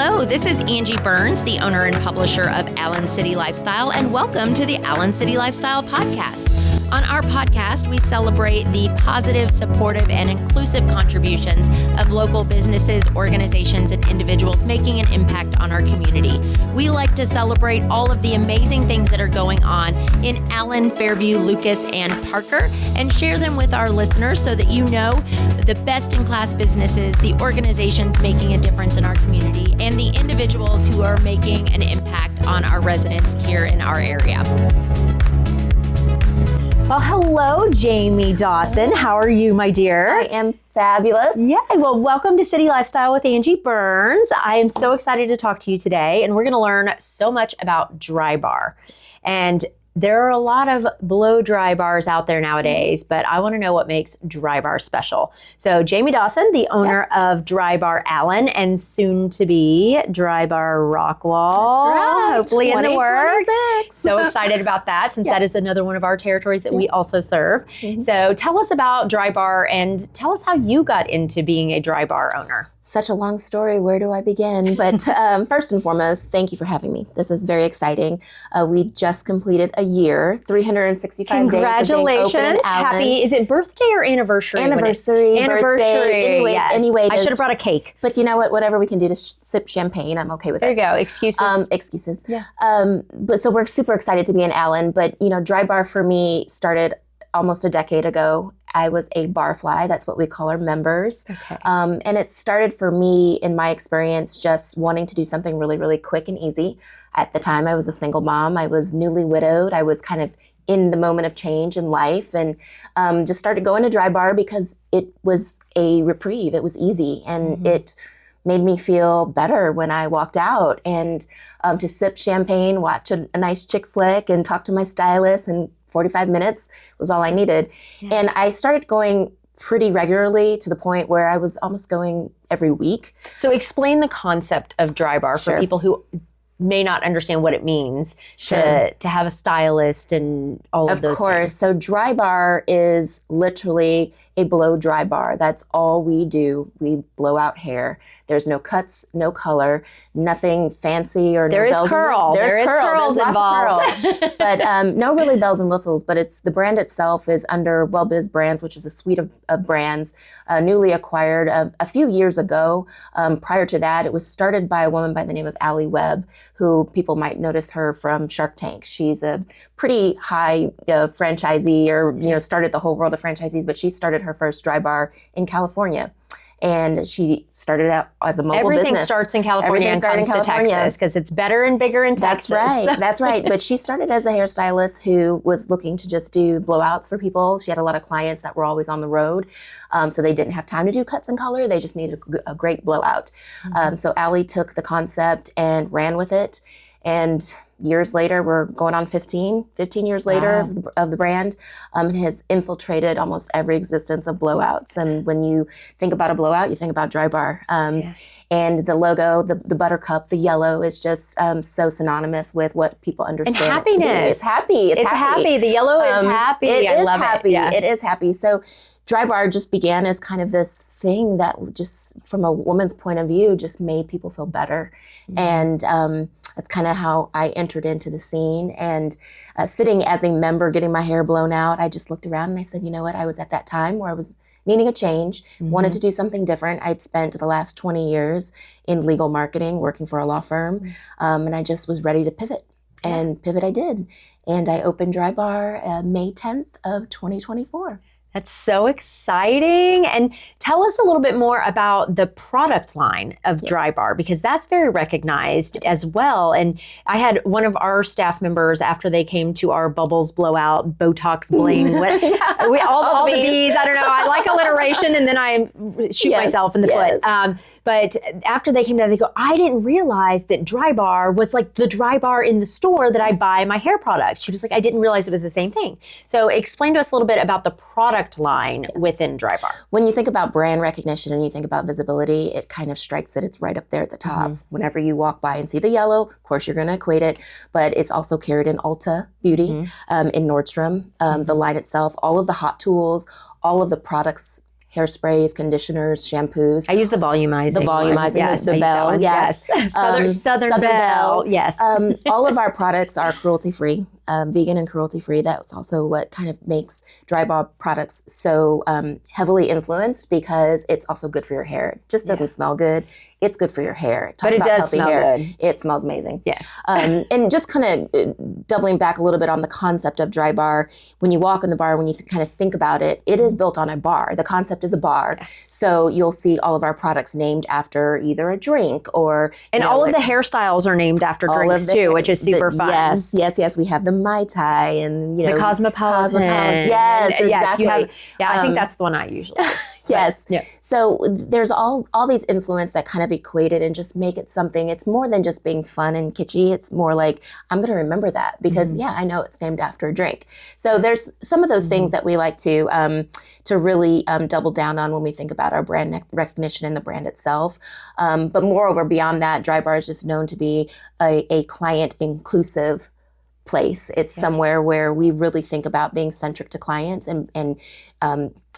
Hello, this is Angie Burns, the owner and publisher of Allen City Lifestyle, and welcome to the Allen City Lifestyle podcast. On our podcast, we celebrate the positive, supportive, and inclusive contributions of local businesses, organizations, and individuals making an impact on our community. We like to celebrate all of the amazing things that are going on in Allen, Fairview, Lucas, and Parker, and share them with our listeners so that you know the best-in-class businesses, the organizations making a difference in our community, and the individuals who are making an impact on our residents here in our area. Well, hello, Jamie Dawson. How are you, my dear? I am fabulous. Yeah, well, welcome to City Lifestyle with Angie Burns. I am so excited to talk to you today, and we're going to learn so much about Drybar. And there are a lot of blow dry bars out there nowadays, but I want to know what makes Drybar special. So Jamie Dawson, the owner of Drybar Allen and soon to be Drybar Rockwall, That's right. hopefully in the works. So excited about that since that is another one of our territories that we also serve. So tell us about Drybar and tell us how you got into being a Drybar owner. Such a long story. Where do I begin? But first and foremost, thank you for having me. This is very exciting. We just completed a year, 365 days of being open Congratulations. in Allen. Happy, is it birthday or anniversary? Anniversary, birthday. Yes. Anyway, I should have brought a cake. But you know what? Whatever we can do to sip champagne, I'm okay with There it. you go. Excuses. Excuses. Yeah. But so we're super excited to be in Allen. But you know, Drybar for me started almost a decade ago. I was a barfly. That's what we call our members. Okay. And it started for me, in my experience, just wanting to do something really, really quick and easy. At the time, I was a single mom. I was newly widowed. I was kind of in the moment of change in life and just started going to Drybar because it was a reprieve. It was easy and it made me feel better when I walked out. And to sip champagne, watch a nice chick flick and talk to my stylist and 45 minutes was all I needed. Yeah. And I started going pretty regularly to the point where I was almost going every week. So explain the concept of Drybar for people who may not understand what it means to have a stylist and all of those things. Of course. So Drybar is literally a blow dry bar. That's all we do. We blow out hair. There's no cuts, no color, nothing fancy or there no is bells curl. and whistles. There is curls There's involved. Lots of curl. But no really bells and whistles, but it's the brand itself is under WellBiz Brands, which is a suite of brands newly acquired a few years ago. Prior to that, it was started by a woman by the name of Allie Webb, who people might notice her from Shark Tank. She's a pretty high franchisee or, started the whole world of franchisees, but she started her first Drybar in California. And she started out as a mobile business. Everything starts in California and comes to Texas because it's better and bigger in Texas. That's right. But she started as a hairstylist who was looking to just do blowouts for people. She had a lot of clients that were always on the road. So they didn't have time to do cuts and color. They just needed a great blowout. So Allie took the concept and ran with it. And years later, we're going on 15 years later of the brand. It has infiltrated almost every existence of blowouts. And when you think about a blowout, you think about Drybar. And the logo, the buttercup, the yellow is just so synonymous with what people understand. And happiness. It's happy. It's happy. The yellow is happy. I love happy. it. It is happy. So Drybar just began as kind of this thing that just, from a woman's point of view, just made people feel better. And that's kind of how I entered into the scene. And sitting as a member, getting my hair blown out, I just looked around and I said, you know what? I was at that time where I was needing a change, wanted to do something different. I'd spent the last 20 years in legal marketing, working for a law firm, and I just was ready to pivot. And pivot I did. And I opened Drybar May 10th of 2024. That's so exciting. And tell us a little bit more about the product line of Drybar, because that's very recognized as well. And I had one of our staff members, after they came to our bubbles blowout, Botox bling, all the bees. I don't know. I like alliteration and then I shoot myself in the foot. But after they came down, they go, I didn't realize that Drybar was like the Drybar in the store that I buy my hair products. She was like, I didn't realize it was the same thing. So explain to us a little bit about the product line within Drybar. When you think about brand recognition and you think about visibility, it kind of strikes it. It's right up there at the top. Whenever you walk by and see the yellow, of course, you're going to equate it, but it's also carried in Ulta Beauty, in Nordstrom, the line itself, all of the hot tools, all of the products hairsprays, conditioners, shampoos. I use the volumizing. Yes, the Bell. Yes. Southern Bell. Yes. All of our products are cruelty-free, vegan and cruelty-free. That's also what kind of makes Drybar products so heavily influenced, because it's also good for your hair. It just doesn't smell good. It's good for your hair. But it does smell good. It smells amazing. Yes. And just kind of doubling back a little bit on the concept of Drybar, when you walk in the bar, when you kind of think about it, it is built on a bar. The concept is a bar. So you'll see all of our products named after either a drink or... And all of the hairstyles are named after drinks too, which is super fun. Yes. We have the Mai Tai and, the Cosmopolitan. Yes, exactly. I think that's the one I usually do. Yes. Yeah. So there's all these influence that kind of equate it and just make it something. It's more than just being fun and kitschy. It's more like, I'm going to remember that because I know it's named after a drink. So there's some of those things that we like to really double down on when we think about our brand recognition and the brand itself. But moreover, beyond that, Drybar is just known to be a client inclusive place. It's somewhere where we really think about being centric to clients and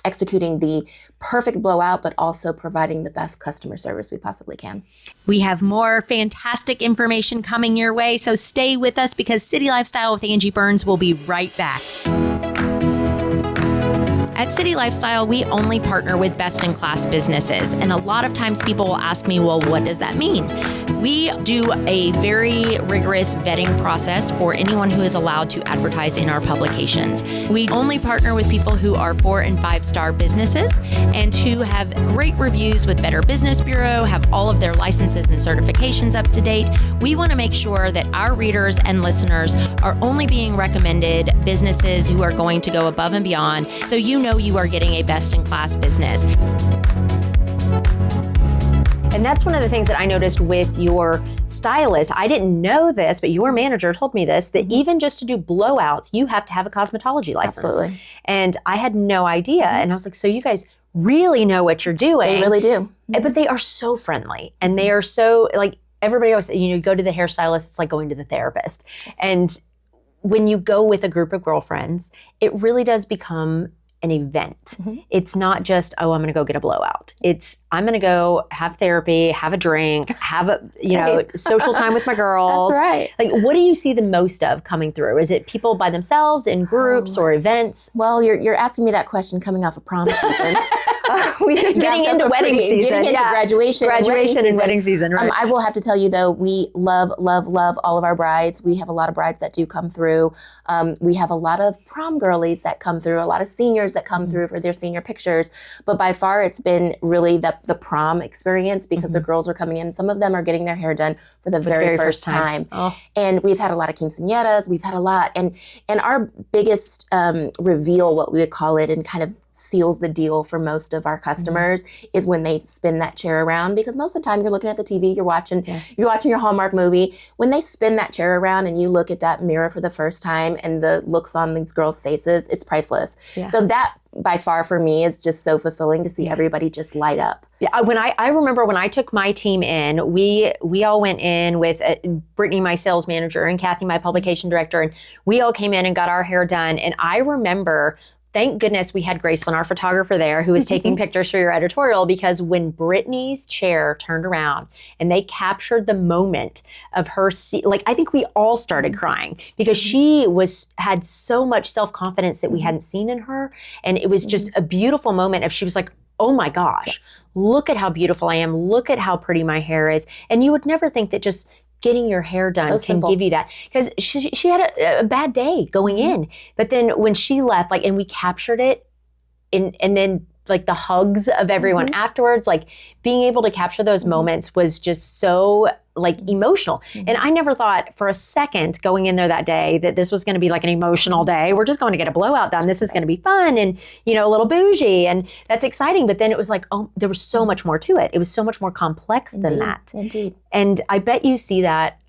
executing the perfect blowout, but also providing the best customer service we possibly can. We have more fantastic information coming your way, so stay with us because City Lifestyle with Angi Burns will be right back. At City Lifestyle, we only partner with best-in-class businesses. And a lot of times people will ask me, well, what does that mean? We do a very rigorous vetting process for anyone who is allowed to advertise in our publications. We only partner with people who are 4- and 5-star businesses and who have great reviews with Better Business Bureau, have all of their licenses and certifications up to date. We want to make sure that our readers and listeners are only being recommended businesses who are going to go above and beyond, so you know you are getting a best-in-class business. And that's one of the things that I noticed with your stylist. I didn't know this, but your manager told me this, that even just to do blowouts, you have to have a cosmetology license. Absolutely. And I had no idea. And I was like, so you guys really know what you're doing. They really do. But they are so friendly. And they are so, like, everybody always, you go to the hairstylist, it's like going to the therapist. And when you go with a group of girlfriends, it really does become an event. It's not just, oh, I'm going to go get a blowout. It's, I'm going to go have therapy, have a drink, have a, social time with my girls. That's right. Like, what do you see the most of coming through? Is it people by themselves in groups or events? Well, you're asking me that question coming off of prom season. We just getting into wedding season. Getting into graduation and wedding season, right? I will have to tell you though, we love all of our brides. We have a lot of brides that do come through. We have a lot of prom girlies that come through, a lot of seniors that come through for their senior pictures. But by far, it's been really the prom experience because the girls are coming in. Some of them are getting their hair done for the very first time. Oh. And we've had a lot of quinceañeras. We've had a lot. And our biggest reveal, what we would call it, and kind of seals the deal for most of our customers is when they spin that chair around, because most of the time you're looking at the TV, you're watching your Hallmark movie. When they spin that chair around and you look at that mirror for the first time and the looks on these girls' faces, it's priceless. Yeah. So that by far for me is just so fulfilling to see everybody just light up. Yeah, when I remember when I took my team in, we all went in with Brittany, my sales manager, and Kathy, my publication director, and we all came in and got our hair done. And I remember, thank goodness we had Graceland, our photographer there, who was taking pictures for your editorial, because when Brittany's chair turned around and they captured the moment of her, I think we all started crying because she had so much self-confidence that we hadn't seen in her. And it was just a beautiful moment of, she was like, oh my gosh, look at how beautiful I am. Look at how pretty my hair is. And you would never think that just getting your hair done can give you that, because she had a bad day going in, but then when she left, and we captured it, and then the hugs of everyone afterwards, being able to capture those moments was just so emotional. And I never thought for a second going in there that day that this was going to be an emotional day. We're just going to get a blowout done. This is going to be fun and, a little bougie, and that's exciting. But then it was oh, there was so much more to it. It was so much more complex than that. Indeed. And I bet you see that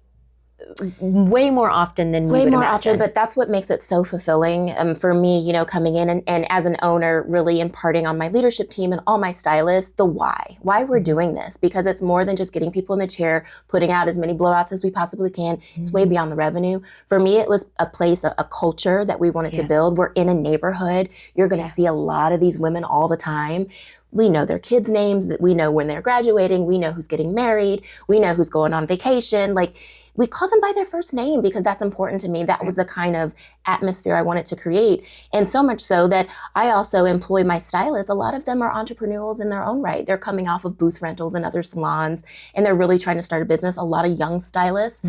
way more often than we would imagine. But that's what makes it so fulfilling for me, coming in and as an owner, really imparting on my leadership team and all my stylists, the why we're doing this, because it's more than just getting people in the chair, putting out as many blowouts as we possibly can. It's way beyond the revenue. For me, it was a place, a culture that we wanted to build. We're in a neighborhood. You're going to see a lot of these women all the time. We know their kids' names, that we know when they're graduating, we know who's getting married, we know who's going on vacation. Like, we call them by their first name because that's important to me. That was the kind of atmosphere I wanted to create. And so much so that I also employ my stylists. A lot of them are entrepreneurs in their own right. They're coming off of booth rentals and other salons, and they're really trying to start a business. A lot of young stylists,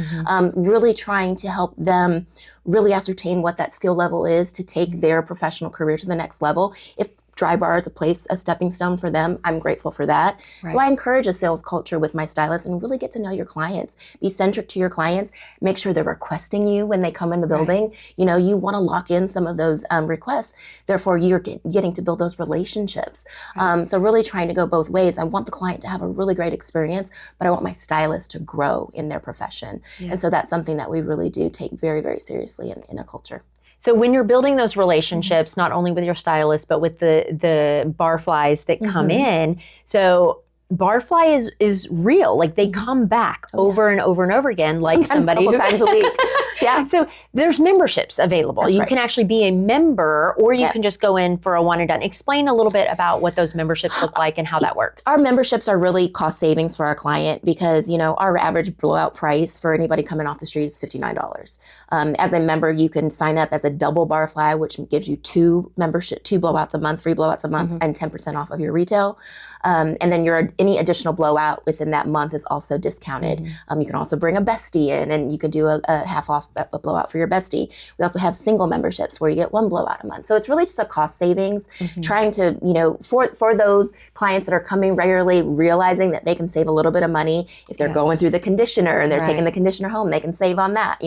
really trying to help them really ascertain what that skill level is to take their professional career to the next level. If Drybar is a stepping stone for them, I'm grateful for that. Right. So I encourage a sales culture with my stylists and really get to know your clients. Be centric to your clients. Make sure they're requesting you when they come in the building. Right. You want to lock in some of those requests. Therefore, you're getting to build those relationships. Right. So really trying to go both ways. I want the client to have a really great experience, but I want my stylist to grow in their profession. Yeah. And so that's something that we really do take very, very seriously in a culture. So when you're building those relationships, not only with your stylist, but with the barflies that come in, so barfly is real. Like, they come back over and over and over again, like sometimes somebody a couple times a week. Yeah. So there's memberships available. That's you can actually be a member, or you can just go in for a one and done. Explain a little bit about what those memberships look like and how that works. Our memberships are really cost savings for our client because, our average blowout price for anybody coming off the street is $59. As a member, you can sign up as a double barfly, which gives you two blowouts a month, free blowouts a month, and 10% off of your retail. And then any additional blowout within that month is also discounted. You can also bring a bestie in, and you could do a half off a blowout for your bestie. We also have single memberships where you get one blowout a month. So it's really just a cost savings, trying to, for those clients that are coming regularly, realizing that they can save a little bit of money. If they're going through the conditioner and they're taking the conditioner home, they can save on that.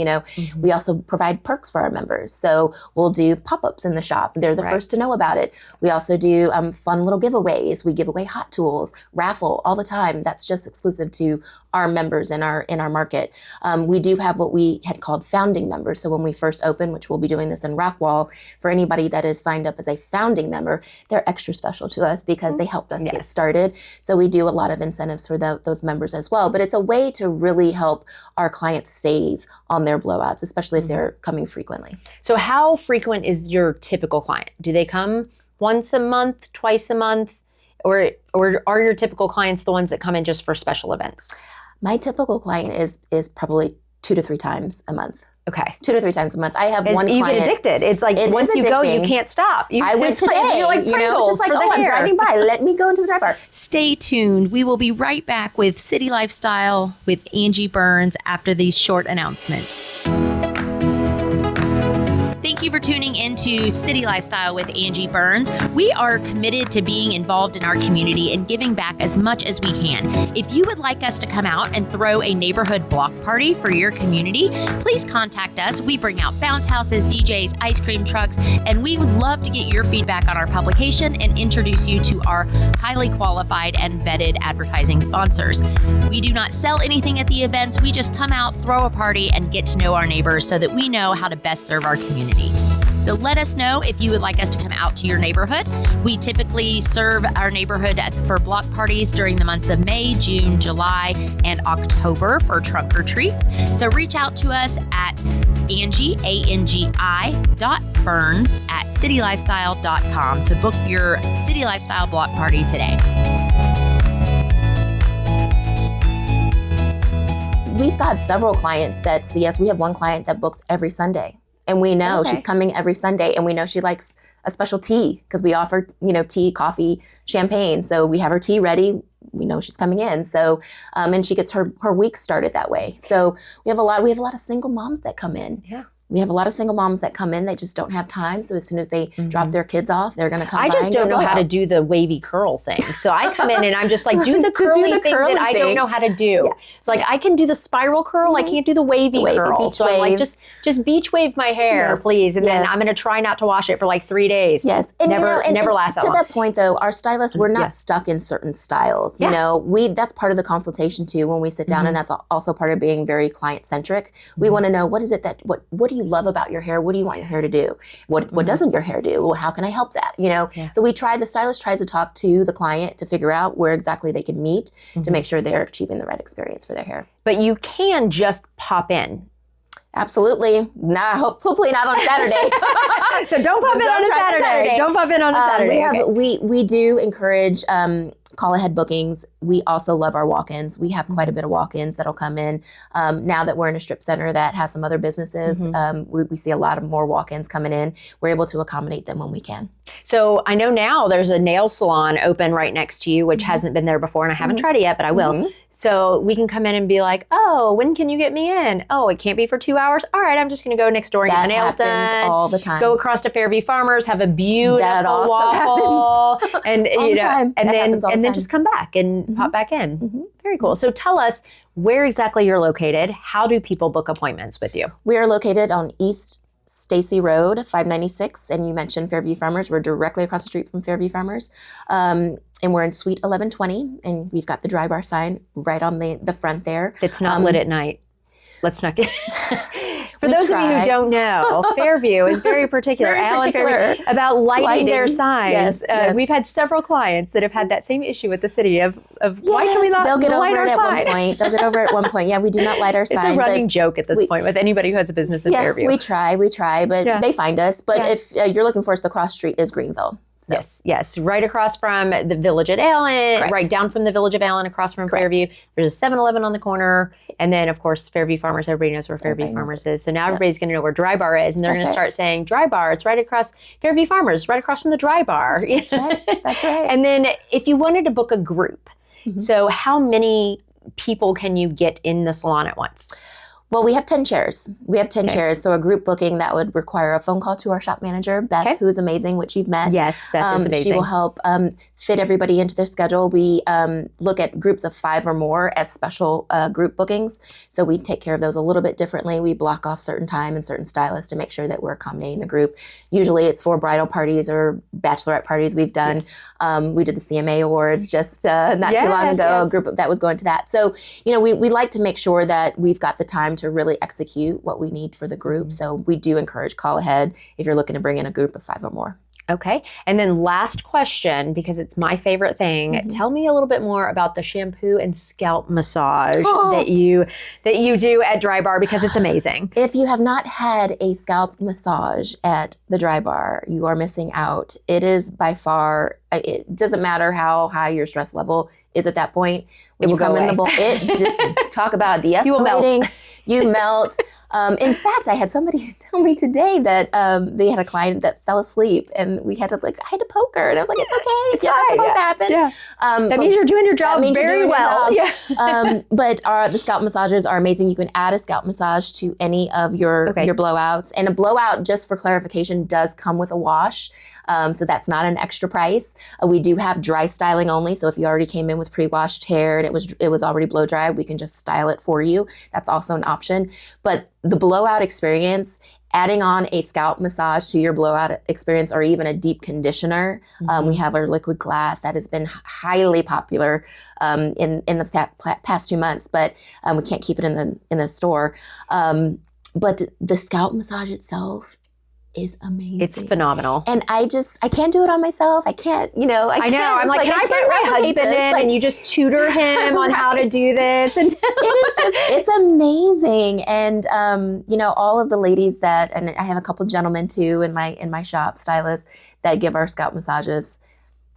We also provide perks for our members. So we'll do pop-ups in the shop. They're the first to know about it. We also do fun little giveaways. We give away hot tools, raffle all the time. That's just exclusive to our members in our market. We do have what we had called founding members. So when we first opened, which we'll be doing this in Rockwall, for anybody that is signed up as a founding member, they're extra special to us because they helped us get started. So we do a lot of incentives for those members as well. But it's a way to really help our clients save on their blowouts, especially if they're coming frequently. So how frequent is your typical client? Do they come once a month, twice a month? Or are your typical clients the ones that come in just for special events? My typical client is probably 2 to 3 times a month. Okay. 2 to 3 times a month. I have one client. You get addicted. It's like once you go, you can't stop. I went today. Like it's just like, I'm driving by. Let me go into the Drybar. Stay tuned. We will be right back with City Lifestyle with Angi Burns after these short announcements. Thank you for tuning into City Lifestyle with Angi Burns. We are committed to being involved in our community and giving back as much as we can. If you would like us to come out and throw a neighborhood block party for your community, please contact us. We bring out bounce houses, DJs, ice cream trucks, and we would love to get your feedback on our publication and introduce you to our highly qualified and vetted advertising sponsors. We do not sell anything at the events. We just come out, throw a party, and get to know our neighbors so that we know how to best serve our community. So let us know if you would like us to come out to your neighborhood. We typically serve our neighborhood for block parties during the months of May, June, July, and October for trunk or treats. So reach out to us at Angi, ANGI.Burns@citylifestyle.com to book your City Lifestyle block party today. We've got several clients that see us. We have one client that books every Sunday. And we know she's coming every Sunday, and we know she likes a special tea because we offer, tea, coffee, champagne. So we have her tea ready. We know she's coming in. So, and she gets her week started that way. So we have a lot of single moms that come in. Yeah. We have a lot of single moms that come in, they just don't have time. So as soon as they drop their kids off, they're going to come by. I just and don't get a know how to blowout. do the wavy curl thing. So I come in and I'm just like, do the curly the thing curly that I don't thing. know how to do. Yeah. It's like, I can do the spiral curl. I can't do the wavy curl. beach So I'm like, waves. just beach wave my hair, Yes, please. And then yes. I'm going to try not to wash it for like 3 days. Yes. And never lasts that to long. that point though, our stylists, we're not Yeah. stuck in certain styles. Yeah. You know, that's part of the consultation too when we sit down, and that's also part of being very client centric. We want to know, what is it that what do you love about your hair? What do you want your hair to do? What doesn't your hair do? Well, how can I help that? You know? Yeah. So the stylist tries to talk to the client to figure out where exactly they can meet to make sure they're achieving the right experience for their hair. But you can just pop in. Absolutely. Hopefully not on Saturday. So don't pop in Don't on a try Saturday. Don't pop in on a Saturday. We do encourage call ahead bookings. We also love our walk-ins. We have quite a bit of walk-ins that'll come in. Now that we're in a strip center that has some other businesses, we see a lot of more walk-ins coming in. We're able to accommodate them when we can. So I know now there's a nail salon open right next to you, which hasn't been there before, and I haven't tried it yet, but I will. So we can come in and be like, oh, when can you get me in? Oh, it can't be for 2 hours. All right, I'm just going to go next door and get That my nails happens done. all the time. Go across to Fairview Farmers, have a beautiful That also waffle, and All the time. and That then happens all the time. just come back and pop back in. Very cool. So tell us where exactly you're located. How do people book appointments with you? We are located on East Stacy Road, 596, and you mentioned Fairview Farmers. We're directly across the street from Fairview Farmers, and we're in Suite 1120, and we've got the Drybar sign right on the front there. It's not lit at night. Let's not get... For We those of you try. who don't know, Fairview is very particular. Very Alan particular. Fairview, about lighting their signs. Yes, yes. We've had several clients that have had that same issue with the city of why can we not They'll get light over our it at sign? one point. They'll get over it at one point. Yeah, we do not light our It's sign. a running but joke at this point with anybody who has a business in Fairview. we try, but Yeah. they find us. But Yeah. if you're looking for us, the cross street is Greenville. So. Yes, right across from the Village at Allen, Correct. right down from the Village of Allen, across from Correct. Fairview. There's a 7-Eleven on the corner, and then of course Fairview Farmers. Everybody knows where Fairview Everybody knows Farmers is. So now everybody's going to know where Drybar is, and they're That's going to right. start saying Drybar. It's right across Fairview Farmers, right across from the Drybar. That's right. That's right. And then if you wanted to book a group, so how many people can you get in the salon at once? Well, we have 10 chairs. We have 10 chairs. So a group booking that would require a phone call to our shop manager, Beth, who is amazing, which you've met. Yes, Beth is amazing. She will help fit everybody into their schedule. We look at groups of 5 or more as special group bookings. So we take care of those a little bit differently. We block off certain time and certain stylists to make sure that we're accommodating the group. Usually it's for bridal parties or bachelorette parties we've done. We did the CMA Awards just not too long ago, a group that was going to that. So, we like to make sure that we've got the time to really execute what we need for the group. So we do encourage call ahead if you're looking to bring in a group of 5 or more. Okay. And then last question, because it's my favorite thing. Tell me a little bit more about the shampoo and scalp massage that you do at Drybar, because it's amazing. If you have not had a scalp massage at the Drybar, you are missing out. It is by far, it doesn't matter how high your stress level is at that point. When you come in the bowl, it just talk about de-escalating. You melt. In fact, I had somebody tell me today that they had a client that fell asleep, and I had to poke her, and I was like, "It's okay. It's that's supposed to happen." Yeah. That means you're doing your job very well. Yeah. But the scalp massages are amazing. You can add a scalp massage to any of your blowouts, and a blowout, just for clarification, does come with a wash. So that's not an extra price. We do have dry styling only. So if you already came in with pre-washed hair and it was already blow dried, we can just style it for you. That's also an option. But the blowout experience, adding on a scalp massage to your blowout experience, or even a deep conditioner. We have our liquid glass that has been highly popular in the past 2 months, but we can't keep it in the store. But the scalp massage itself is amazing. It's phenomenal. And I can't do it on myself. I can't, I know. I'm like, can I bring my husband in and you just tutor him on how to do this? And it's amazing. And, all of the ladies and I have a couple gentlemen too in my shop, stylists, that give our scalp massages.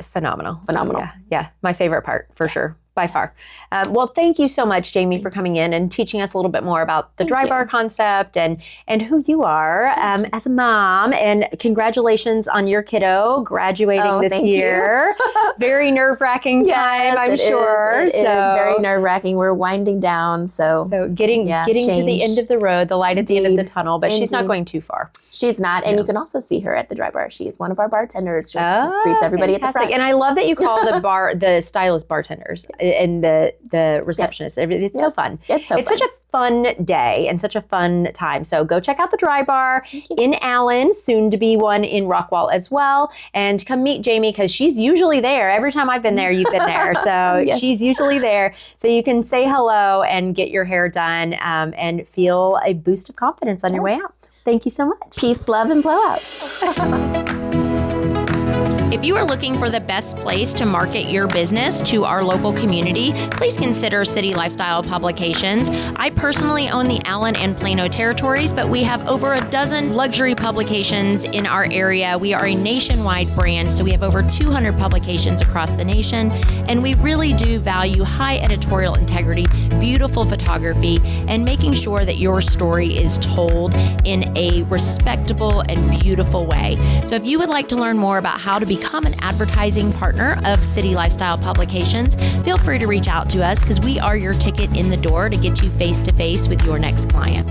Phenomenal. Phenomenal. Yeah. My favorite part, for sure. by far. Well, thank you so much, Jamie, for coming in and teaching us a little bit more about the Drybar concept and who you are as a mom. And congratulations on your kiddo graduating this year. Very nerve-wracking time, I'm sure. It is very nerve-wracking. We're winding down, so getting to the end of the road, the light at the end of the tunnel, but she's not going too far. She's not, and you can also see her at the Drybar. She is one of our bartenders. She greets everybody at the front. And I love that you call the stylist bartenders and the receptionists. It's so fun. It's such a fun day and such a fun time. So go check out the Drybar in Allen, soon to be one in Rockwall as well. And come meet Jamie because she's usually there. Every time I've been there, you've been there. So she's usually there. So you can say hello and get your hair done and feel a boost of confidence on your way out. Thank you so much. Peace, love, and blowouts. If you are looking for the best place to market your business to our local community, please consider City Lifestyle Publications. I personally own the Allen and Plano territories, but we have over a dozen luxury publications in our area. We are a nationwide brand, so we have over 200 publications across the nation, and we really do value high editorial integrity, beautiful photography, and making sure that your story is told in a respectable and beautiful way. So if you would like to learn more about how to become an advertising partner of City Lifestyle Publications, feel free to reach out to us because we are your ticket in the door to get you face to face with your next client.